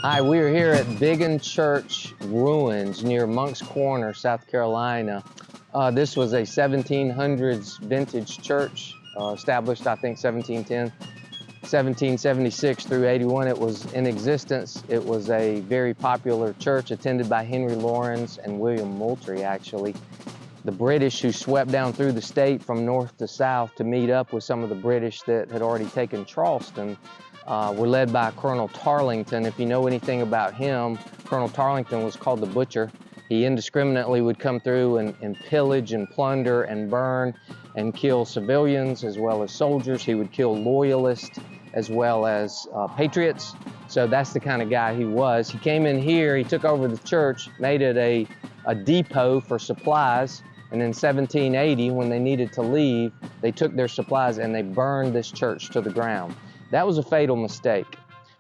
Hi, we are here at Biggin Church ruins near Monk's Corner, South Carolina. This was a 1700s vintage church, established I think 1710, 1776 through 81. It was in existence. It was a very popular church attended by Henry Lawrence and William Moultrie, actually. The British, who swept down through the state from north to south to meet up with some of the British that had already taken Charleston, were led by Colonel Tarleton. If you know anything about him, Colonel Tarleton was called the Butcher. He indiscriminately would come through and pillage and plunder and burn and kill civilians as well as soldiers. He would kill loyalists as well as patriots. So that's the kind of guy he was. He came in here, he took over the church, made it a depot for supplies. And in 1780, when they needed to leave, they took their supplies and they burned this church to the ground. That was a fatal mistake,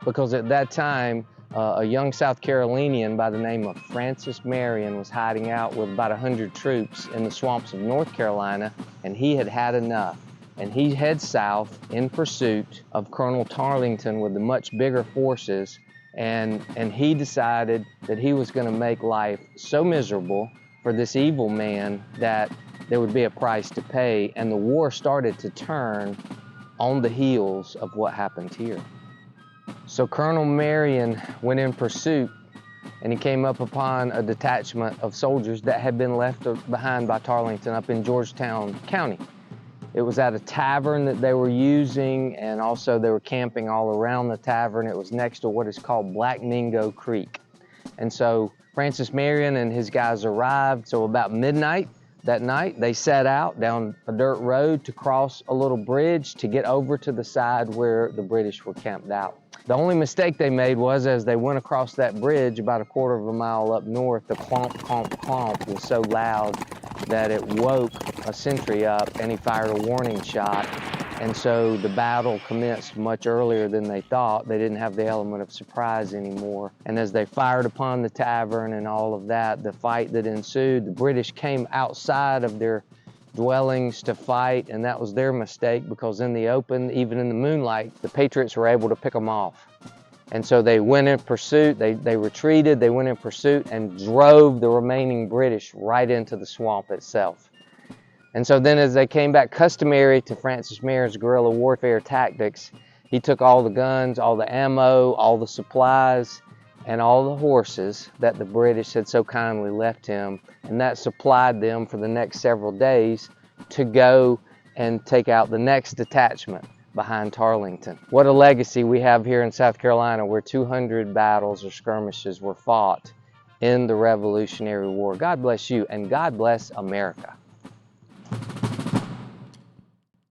because at that time, a young South Carolinian by the name of Francis Marion was hiding out with about 100 troops in the swamps of North Carolina, and he had had enough. And he heads south in pursuit of Colonel Tarleton with the much bigger forces, and he decided that he was going to make life so miserable for this evil man that there would be a price to pay, and the war started to turn on the heels of what happened here. So Colonel Marion went in pursuit, and he came up upon a detachment of soldiers that had been left behind by Tarleton up in Georgetown County. It was at a tavern that they were using, and also they were camping all around the tavern. It was next to what is called Black Mingo Creek. And so Francis Marion and his guys arrived, so about midnight that night, they set out down a dirt road to cross a little bridge to get over to the side where the British were camped out. The only mistake they made was, as they went across that bridge about a quarter of a mile up north, the clomp, clomp, clomp was so loud that it woke a sentry up, and he fired a warning shot. And so the battle commenced much earlier than they thought. They didn't have the element of surprise anymore. And as they fired upon the tavern and all of that, the fight that ensued, the British came outside of their dwellings to fight, and that was their mistake, because in the open, even in the moonlight, the Patriots were able to pick them off. And so they went in pursuit, they retreated, they went in pursuit and drove the remaining British right into the swamp itself. And so then as they came back, customary to Francis Marion's guerrilla warfare tactics, he took all the guns, all the ammo, all the supplies, and all the horses that the British had so kindly left him, and that supplied them for the next several days to go and take out the next detachment behind Tarleton. What a legacy we have here in South Carolina, where 200 battles or skirmishes were fought in the Revolutionary War. God bless you, and God bless America.